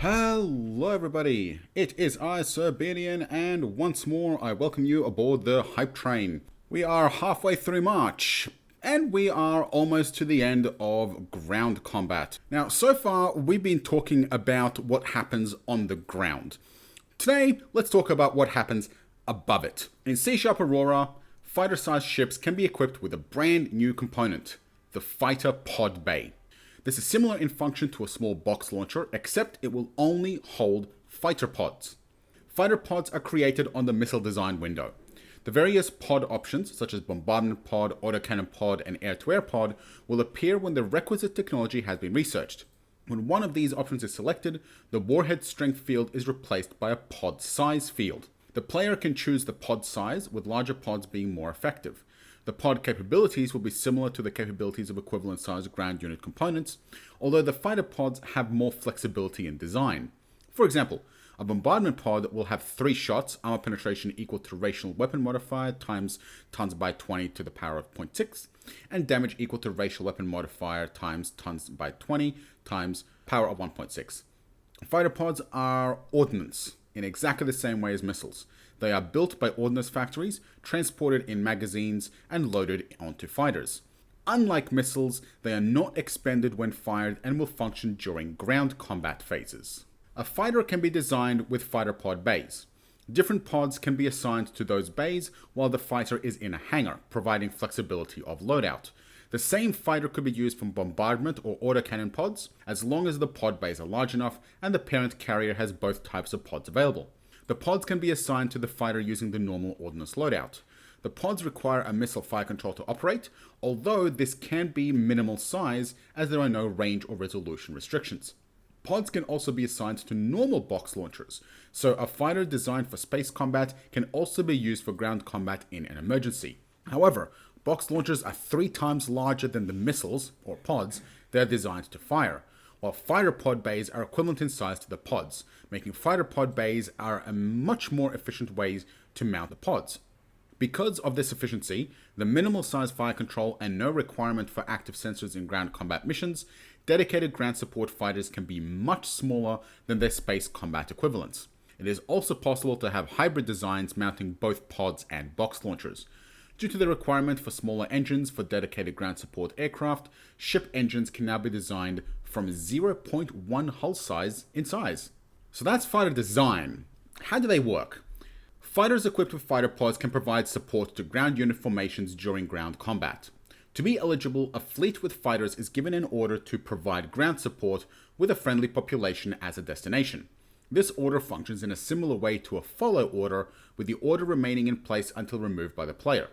Hello everybody, it is I, Sir Beardian, and once more I welcome you aboard the Hype Train. We are halfway through March, and we are almost to the end of ground combat. Now, so far we've been talking about what happens on the ground. Today, let's talk about what happens above it. In C# Aurora, fighter-sized ships can be equipped with a brand new component, the Fighter Pod Bay. This is similar in function to a small box launcher, except it will only hold fighter pods. Fighter pods are created on the missile design window. The various pod options, such as bombardment pod, autocannon pod, and air-to-air pod, will appear when the requisite technology has been researched. When one of these options is selected, the warhead strength field is replaced by a pod size field. The player can choose the pod size, with larger pods being more effective. The pod capabilities will be similar to the capabilities of equivalent sized ground unit components, although the fighter pods have more flexibility in design. For example, a bombardment pod will have 3 shots, armor penetration equal to rational weapon modifier times tons by 20 to the power of 0.6, and damage equal to racial weapon modifier times tons by 20 times power of 1.6. Fighter pods are ordnance in exactly the same way as missiles. They are built by ordnance factories, transported in magazines, and loaded onto fighters. Unlike missiles, they are not expended when fired and will function during ground combat phases. A fighter can be designed with fighter pod bays. Different pods can be assigned to those bays while the fighter is in a hangar, providing flexibility of loadout. The same fighter could be used from bombardment or autocannon pods, as long as the pod bays are large enough and the parent carrier has both types of pods available. The pods can be assigned to the fighter using the normal ordnance loadout. The pods require a missile fire control to operate, although this can be minimal size as there are no range or resolution restrictions. Pods can also be assigned to normal box launchers, so a fighter designed for space combat can also be used for ground combat in an emergency. However, box launchers are 3 times larger than the missiles, or pods, they are designed to fire, while fighter pod bays are equivalent in size to the pods, making fighter pod bays are a much more efficient way to mount the pods. Because of this efficiency, the minimal size fire control and no requirement for active sensors in ground combat missions, dedicated ground support fighters can be much smaller than their space combat equivalents. It is also possible to have hybrid designs mounting both pods and box launchers. Due to the requirement for smaller engines for dedicated ground support aircraft, ship engines can now be designed from 0.1 hull size in size. So that's fighter design. How do they work? Fighters equipped with fighter pods can provide support to ground unit formations during ground combat. To be eligible, a fleet with fighters is given an order to provide ground support with a friendly population as a destination. This order functions in a similar way to a follow order, with the order remaining in place until removed by the player.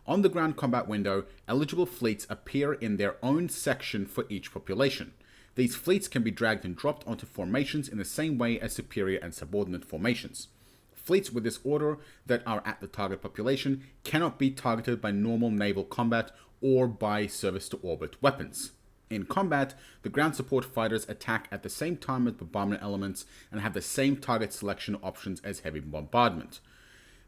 On the ground combat window, eligible fleets appear in their own section for each population. These fleets can be dragged and dropped onto formations in the same way as superior and subordinate formations. Fleets with this order that are at the target population cannot be targeted by normal naval combat or by service-to-orbit weapons. In combat, the ground support fighters attack at the same time as bombardment elements and have the same target selection options as heavy bombardment.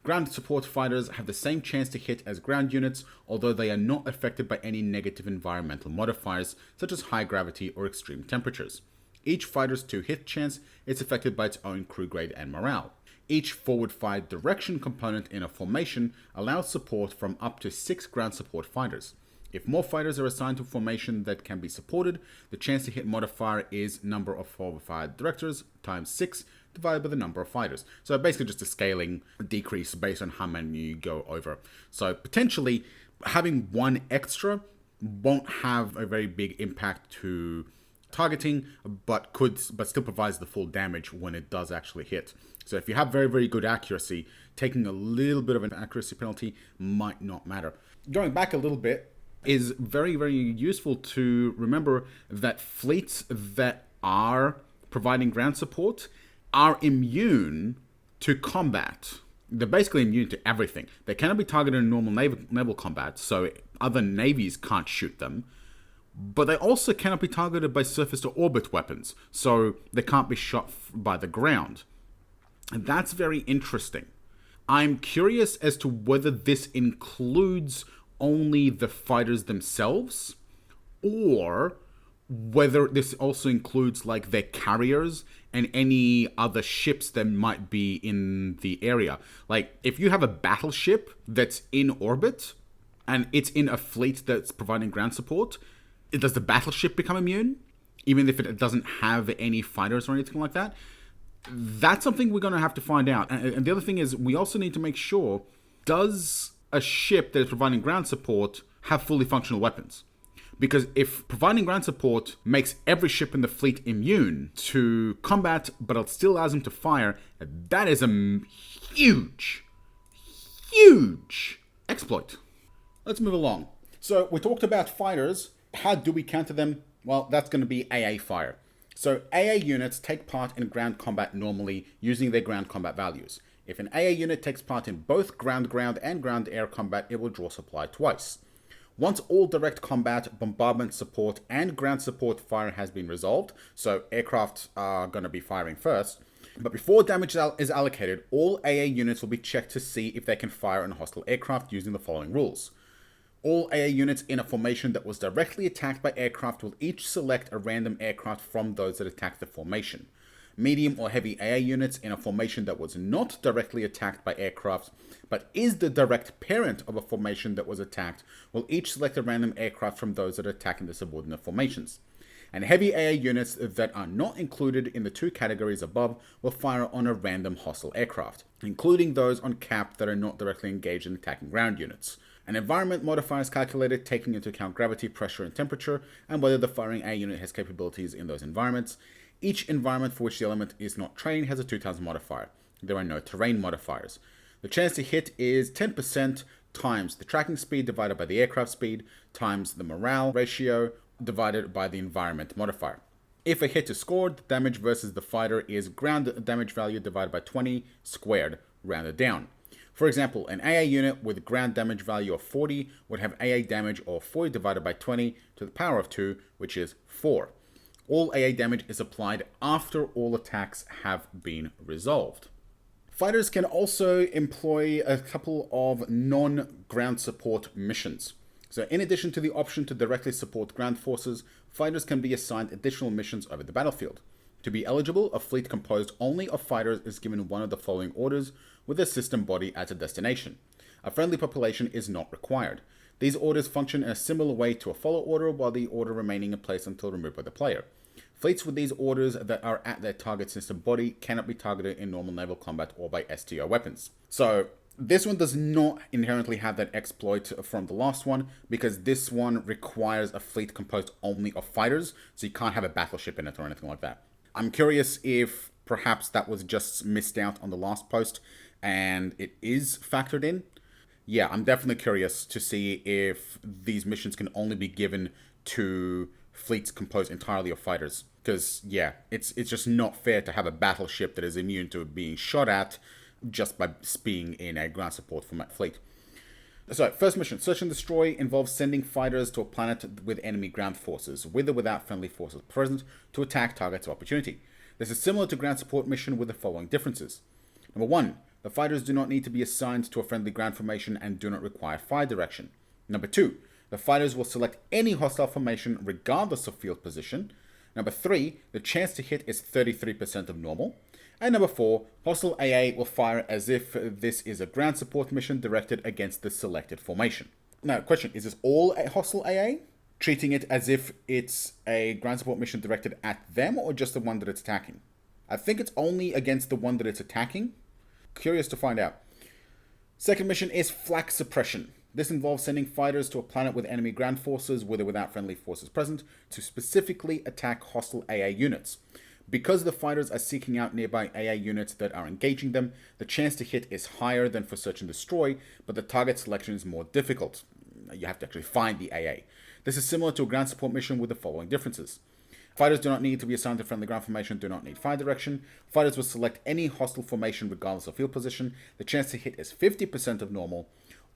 Ground support fighters have the same chance to hit as ground units, although they are not affected by any negative environmental modifiers, such as high gravity or extreme temperatures. Each fighter's 2-hit chance is affected by its own crew grade and morale. Each forward-fired direction component in a formation allows support from up to 6 ground support fighters. If more fighters are assigned to a formation that can be supported, the chance to hit modifier is number of forward-fired directors times 6 divided by the number of fighters. So basically just a scaling decrease based on how many you go over. So potentially having one extra won't have a very big impact to targeting, but still provides the full damage when it does actually hit. So if you have very, very good accuracy, taking a little bit of an accuracy penalty might not matter. Going back a little bit is very, very useful to remember that fleets that are providing ground support are immune to combat. They're basically immune to everything. They cannot be targeted in normal naval combat, so other navies can't shoot them. But they also cannot be targeted by surface-to-orbit weapons, so they can't be shot by the ground. And that's very interesting. I'm curious as to whether this includes only the fighters themselves, or whether this also includes like their carriers and any other ships that might be in the area. Like if you have a battleship that's in orbit and it's in a fleet that's providing ground support, does the battleship become immune even if it doesn't have any fighters or anything like that? That's something we're going to have to find out. And the other thing is we also need to make sure, does a ship that is providing ground support have fully functional weapons? Because if providing ground support makes every ship in the fleet immune to combat, but it still allows them to fire, that is a huge, huge exploit. Let's move along. So we talked about fighters. How do we counter them? Well, that's going to be AA fire. So AA units take part in ground combat normally using their ground combat values. If an AA unit takes part in both ground-ground and ground-air combat, it will draw supply twice. Once all direct combat, bombardment support, and ground support fire has been resolved, so aircraft are going to be firing first, but before damage is allocated, all AA units will be checked to see if they can fire on hostile aircraft using the following rules. All AA units in a formation that was directly attacked by aircraft will each select a random aircraft from those that attacked the formation. Medium or heavy AA units in a formation that was not directly attacked by aircraft, but is the direct parent of a formation that was attacked, will each select a random aircraft from those that are attacking the subordinate formations. And heavy AA units that are not included in the two categories above will fire on a random hostile aircraft, including those on cap that are not directly engaged in attacking ground units. An environment modifier is calculated taking into account gravity, pressure, and temperature, and whether the firing AA unit has capabilities in those environments. Each environment for which the element is not trained has a 2 times modifier. There are no terrain modifiers. The chance to hit is 10% times the tracking speed divided by the aircraft speed times the morale ratio divided by the environment modifier. If a hit is scored, the damage versus the fighter is ground damage value divided by 20 squared, rounded down. For example, an AA unit with ground damage value of 40 would have AA damage of 40 divided by 20 to the power of 2, which is 4. All AA damage is applied after all attacks have been resolved. Fighters can also employ a couple of non-ground support missions. So in addition to the option to directly support ground forces, fighters can be assigned additional missions over the battlefield. To be eligible, a fleet composed only of fighters is given one of the following orders with a system body as a destination. A friendly population is not required. These orders function in a similar way to a follow order, while the order remaining in place until removed by the player. Fleets with these orders that are at their target system body cannot be targeted in normal naval combat or by STO weapons. So this one does not inherently have that exploit from the last one, because this one requires a fleet composed only of fighters, so you can't have a battleship in it or anything like that. I'm curious if perhaps that was just missed out on the last post and it is factored in. Yeah, I'm definitely curious to see if these missions can only be given to fleets composed entirely of fighters. Because, yeah, it's just not fair to have a battleship that is immune to being shot at just by being in a ground support format fleet. So, first mission, Search and Destroy, involves sending fighters to a planet with enemy ground forces, with or without friendly forces present, to attack targets of opportunity. This is similar to ground support mission with the following differences. Number 1, the fighters do not need to be assigned to a friendly ground formation and do not require fire direction. Number 2, the fighters will select any hostile formation regardless of field position. Number 3, the chance to hit is 33% of normal. And number 4, hostile AA will fire as if this is a ground support mission directed against the selected formation. Now, question, is this all a hostile AA? Treating it as if it's a ground support mission directed at them, or just the one that it's attacking? I think it's only against the one that it's attacking. Curious to find out. Second mission is Flak Suppression. This involves sending fighters to a planet with enemy ground forces, with or without friendly forces present, to specifically attack hostile AA units. Because the fighters are seeking out nearby AA units that are engaging them, the chance to hit is higher than for Search and Destroy, but the target selection is more difficult. You have to actually find the AA. This is similar to a ground support mission with the following differences. Fighters do not need to be assigned to friendly ground formation, do not need fire direction. Fighters will select any hostile formation regardless of field position. The chance to hit is 50% of normal.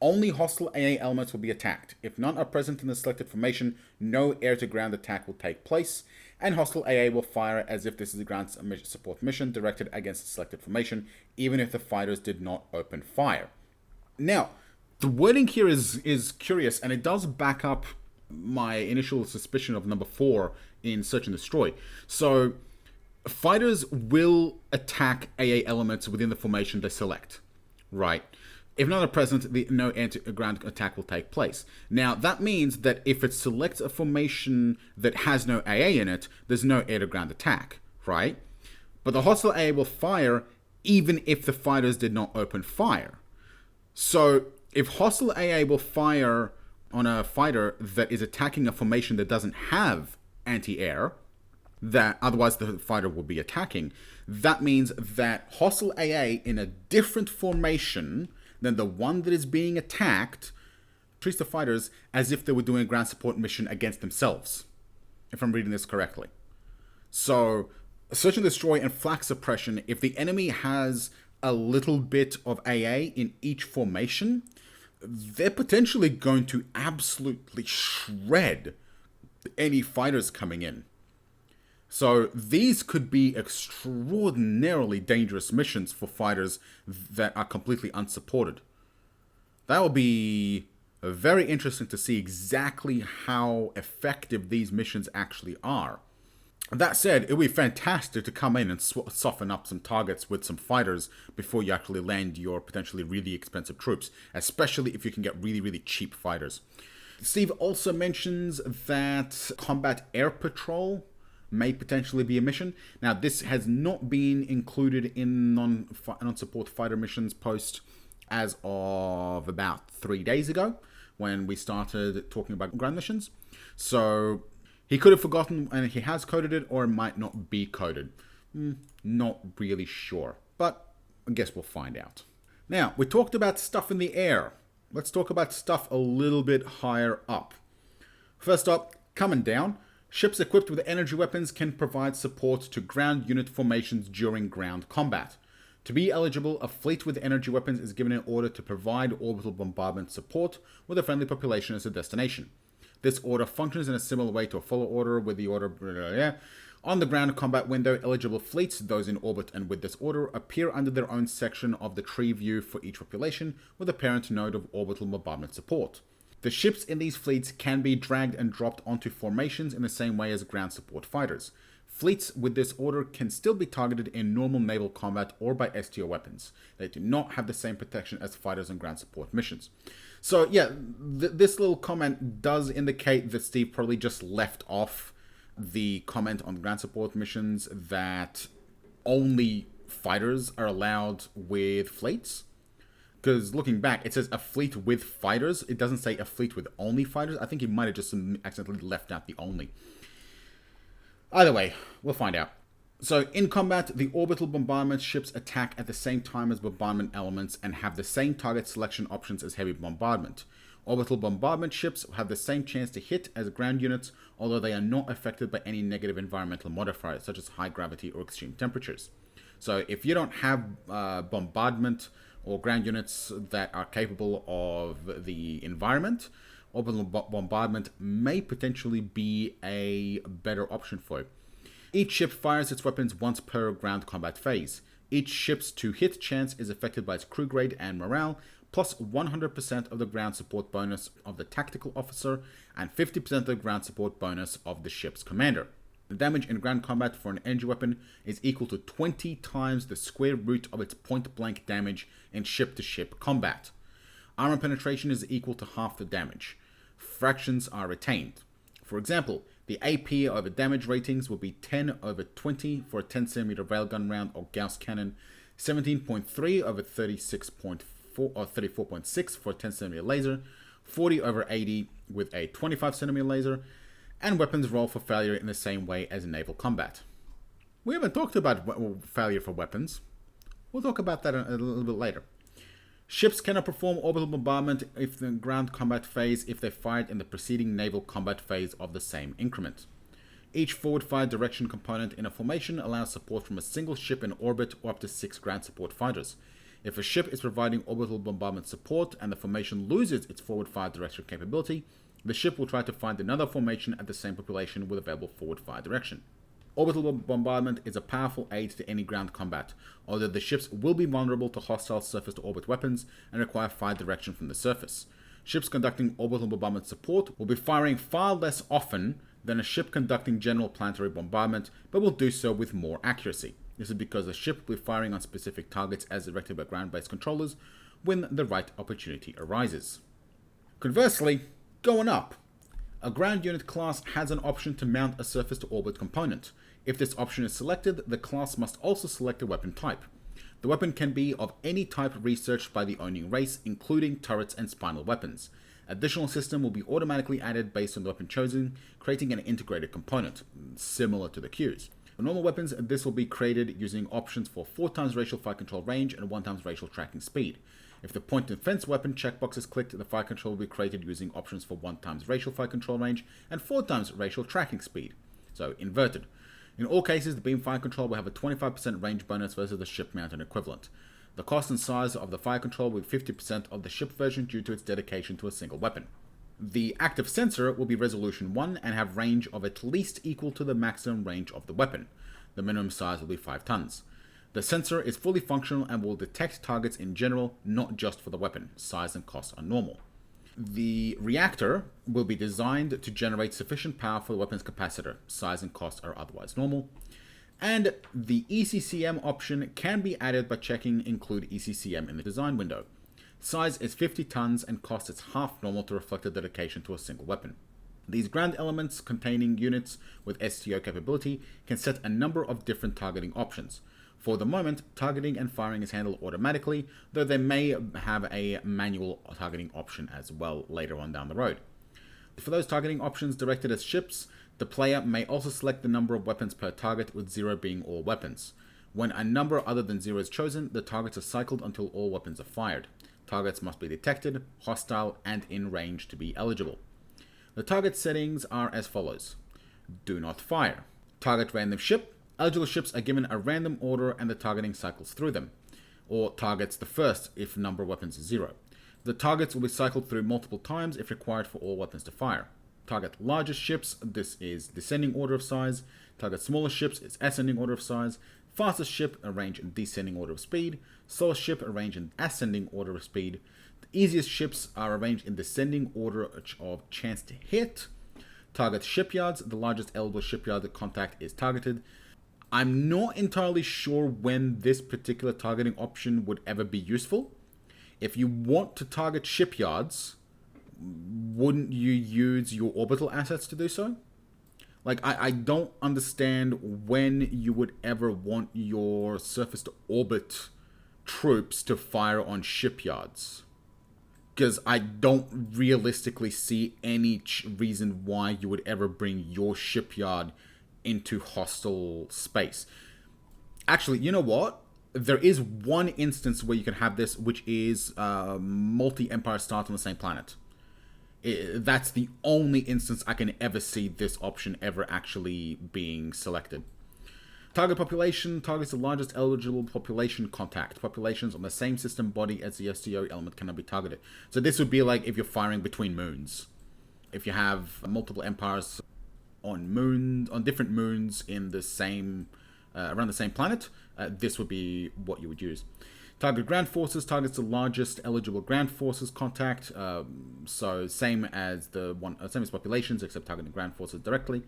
Only hostile AA elements will be attacked. If none are present in the selected formation, no air-to-ground attack will take place, and hostile AA will fire as if this is a ground support mission directed against the selected formation, even if the fighters did not open fire. Now, the wording here is curious, and it does back up my initial suspicion of number 4 in Search and Destroy. So fighters will attack AA elements within the formation they select, right? If none are present, no anti-ground attack will take place. Now, that means that if it selects a formation that has no AA in it, there's no air-to-ground attack, right? But the hostile AA will fire even if the fighters did not open fire. So, if hostile AA will fire on a fighter that is attacking a formation that doesn't have anti-air, that otherwise the fighter will be attacking, that means that hostile AA in a different formation than the one that is being attacked treats the fighters as if they were doing a ground support mission against themselves, if I'm reading this correctly. So, Search and Destroy and Flak Suppression, if the enemy has a little bit of AA in each formation, they're potentially going to absolutely shred any fighters coming in. So these could be extraordinarily dangerous missions for fighters that are completely unsupported. That will be very interesting to see exactly how effective these missions actually are. That said, it would be fantastic to come in and soften up some targets with some fighters before you actually land your potentially really expensive troops, especially if you can get really, really cheap fighters. Steve also mentions that combat air patrol may potentially be a mission. Now, this has not been included in non-support fighter missions post as of about 3 days ago when we started talking about ground missions. So he could have forgotten and he has coded it, or it might not be coded. Not really sure, but I guess we'll find out. Now, we talked about stuff in the air. Let's talk about stuff a little bit higher up. First up, coming down. Ships equipped with energy weapons can provide support to ground unit formations during ground combat. To be eligible, a fleet with energy weapons is given an order to provide orbital bombardment support with a friendly population as a destination. This order functions in a similar way to a follow order with the order on the ground combat window. Eligible fleets, those in orbit and with this order, appear under their own section of the tree view for each population with a parent node of orbital bombardment support. The ships in these fleets can be dragged and dropped onto formations in the same way as ground support fighters. Fleets with this order can still be targeted in normal naval combat or by STO weapons. They do not have the same protection as fighters on ground support missions. So yeah, this little comment does indicate that Steve probably just left off the comment on ground support missions that only fighters are allowed with fleets. Because looking back, it says a fleet with fighters. It doesn't say a fleet with only fighters. I think he might have just accidentally left out the only. Either way, we'll find out. So in combat, the orbital bombardment ships attack at the same time as bombardment elements and have the same target selection options as heavy bombardment. Orbital bombardment ships have the same chance to hit as ground units, although they are not affected by any negative environmental modifiers, such as high gravity or extreme temperatures. So if you don't have bombardment or ground units that are capable of the environment, orbital bombardment may potentially be a better option for you. Each ship fires its weapons once per ground combat phase. Each ship's to-hit chance is affected by its crew grade and morale, plus 100% of the ground support bonus of the tactical officer and 50% of the ground support bonus of the ship's commander. The damage in ground combat for an energy weapon is equal to 20 times the square root of its point-blank damage in ship-to-ship combat. Armor penetration is equal to half the damage. Fractions are retained. For example, the AP over damage ratings will be 10 over 20 for a 10cm railgun round or Gauss cannon, 17.3 over 36.4 or 34.6 for a 10cm laser, 40 over 80 with a 25cm laser, and weapons roll for failure in the same way as in naval combat. We haven't talked about failure for weapons. We'll talk about that a little bit later. Ships cannot perform orbital bombardment if the ground combat phase if they fired in the preceding naval combat phase of the same increment. Each forward fire direction component in a formation allows support from a single ship in orbit or up to 6 ground support fighters. If a ship is providing orbital bombardment support and the formation loses its forward fire direction capability, the ship will try to find another formation at the same population with available forward fire direction. Orbital bombardment is a powerful aid to any ground combat, although the ships will be vulnerable to hostile surface-to-orbit weapons and require fire direction from the surface. Ships conducting orbital bombardment support will be firing far less often than a ship conducting general planetary bombardment, but will do so with more accuracy. This is because the ship will be firing on specific targets as directed by ground-based controllers when the right opportunity arises. Conversely, going up. A ground unit class has an option to mount a surface-to-orbit component. If this option is selected, the class must also select a weapon type. The weapon can be of any type researched by the owning race, including turrets and spinal weapons. Additional system will be automatically added based on the weapon chosen, creating an integrated component, similar to the Qs. For normal weapons, this will be created using options for 4x racial fire control range and 1x racial tracking speed. If the point defense weapon checkbox is clicked, the fire control will be created using options for 1x racial fire control range and 4x racial tracking speed. So, inverted. In all cases, the beam fire control will have a 25% range bonus versus the ship-mounted equivalent. The cost and size of the fire control will be 50% of the ship version due to its dedication to a single weapon. The active sensor will be resolution 1 and have range of at least equal to the maximum range of the weapon. The minimum size will be 5 tons. The sensor is fully functional and will detect targets in general, not just for the weapon. Size and cost are normal. The reactor will be designed to generate sufficient power for the weapon's capacitor. Size and cost are otherwise normal. And the ECCM option can be added by checking Include ECCM in the design window. Size is 50 tons and cost is half normal to reflect the dedication to a single weapon. These ground elements containing units with STO capability can set a number of different targeting options. For the moment, targeting and firing is handled automatically, though they may have a manual targeting option as well later on down the road. For those targeting options directed at ships, the player may also select the number of weapons per target, with 0 being all weapons. When a number other than 0 is chosen, the targets are cycled until all weapons are fired. Targets must be detected, hostile, and in range to be eligible. The target settings are as follows. Do not fire. Target random ship. Eligible ships are given a random order and the targeting cycles through them, or targets the first if number of weapons is 0. The targets will be cycled through multiple times if required for all weapons to fire. Target largest ships, this is descending order of size. Target smaller ships is ascending order of size. Fastest ship, arrange in descending order of speed. Slowest ship, arrange in ascending order of speed. The easiest ships are arranged in descending order of chance to hit. Target shipyards, the largest eligible shipyard that contact is targeted. I'm not entirely sure when this particular targeting option would ever be useful. If you want to target shipyards, wouldn't you use your orbital assets to do so? Like, I don't understand when you would ever want your surface-to-orbit troops to fire on shipyards. Because I don't realistically see any reason why you would ever bring your shipyard into hostile space. Actually, you know what? There is one instance where you can have this, which is multi-empire start on the same planet. That's the only instance I can ever see this option ever actually being selected. Target population targets the largest eligible population contact. Populations on the same system body as the STO element cannot be targeted. So this would be like if you're firing between moons. If you have multiple empires on different moons in the same around the same planet, this would be what you would use. Target ground forces targets the largest eligible ground forces contact, so same as same as populations, except targeting ground forces directly.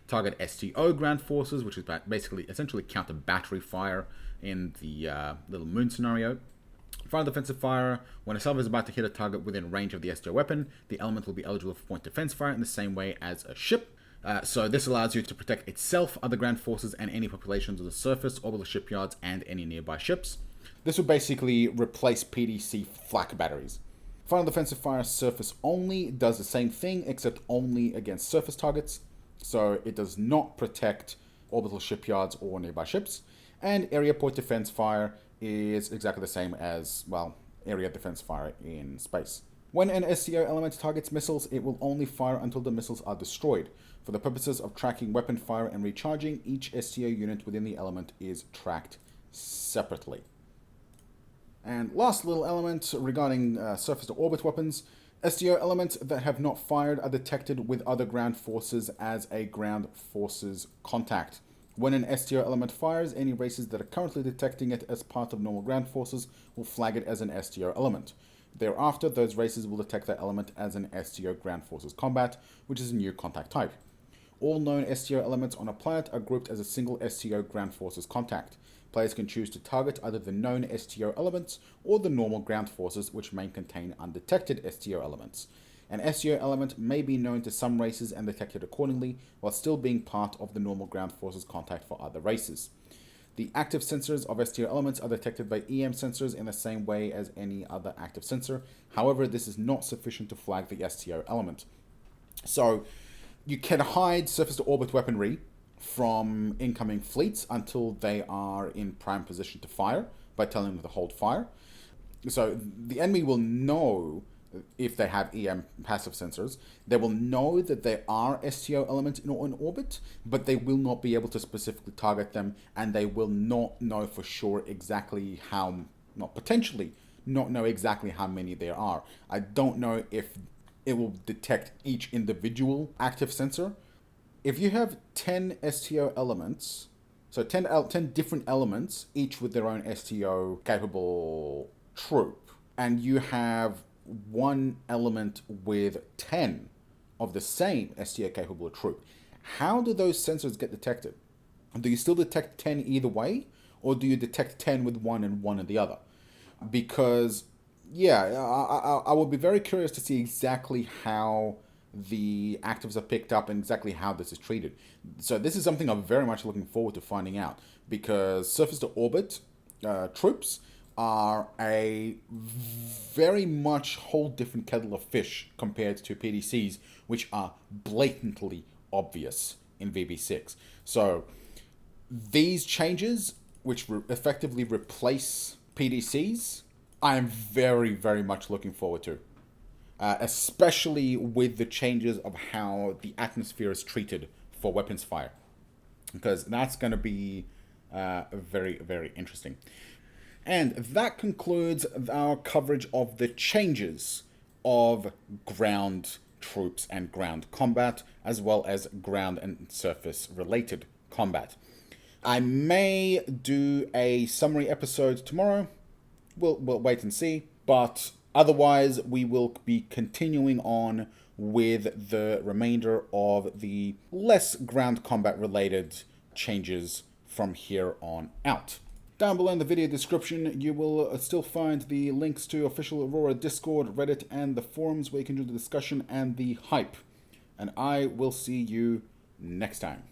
Target STO ground forces, which is basically essentially counter battery fire in the little moon scenario. Fire defensive fire. When a salvo is about to hit a target within range of the STO weapon, the element will be eligible for point defense fire in the same way as a ship. So this allows you to protect itself, other ground forces, and any populations of the surface, orbital shipyards, and any nearby ships. This would basically replace PDC flak batteries. Final defensive fire surface only does the same thing, except only against surface targets. So it does not protect orbital shipyards or nearby ships. And area point defense fire is exactly the same as, well, area defense fire in space. When an STO element targets missiles, it will only fire until the missiles are destroyed. For the purposes of tracking weapon fire and recharging, each STO unit within the element is tracked separately. And last little element regarding surface-to-orbit weapons. STO elements that have not fired are detected with other ground forces as a ground forces contact. When an STO element fires, any races that are currently detecting it as part of normal ground forces will flag it as an STO element. Thereafter, those races will detect that element as an STO Ground Forces Combat, which is a new contact type. All known STO elements on a planet are grouped as a single STO Ground Forces contact. Players can choose to target either the known STO elements or the normal ground forces, which may contain undetected STO elements. An STO element may be known to some races and detected accordingly, while still being part of the normal ground forces contact for other races. The active sensors of STO elements are detected by EM sensors in the same way as any other active sensor. However, this is not sufficient to flag the STO element. So, you can hide surface-to-orbit weaponry from incoming fleets until they are in prime position to fire by telling them to hold fire. So the enemy will know if they have EM passive sensors. They will know that there are STO elements in orbit, but they will not be able to specifically target them, and they will not know for sure exactly how, potentially not know exactly how many there are. I don't know if it will detect each individual active sensor. If you have 10 STO elements, so 10 different elements, each with their own STO capable troop, and you have one element with 10 of the same STO capable troop, how do those sensors get detected? Do you still detect 10 either way, or do you detect 10 with one and one in the other? Because, yeah, I would be very curious to see exactly how the actives are picked up and exactly how this is treated. So this is something I'm very much looking forward to finding out, because surface to orbit troops are a very much whole different kettle of fish compared to PDCs, which are blatantly obvious in VB6. So these changes, which effectively replace PDCs, I am very, very much looking forward to. Especially with the changes of how the atmosphere is treated for weapons fire, because that's going to be very, very interesting. And that concludes our coverage of the changes of ground troops and ground combat, as well as ground and surface related combat. I may do a summary episode tomorrow. We'll wait and see, but otherwise, we will be continuing on with the remainder of the less ground combat related changes from here on out. Down below in the video description, you will still find the links to official Aurora Discord, Reddit, and the forums where you can do the discussion and the hype. And I will see you next time.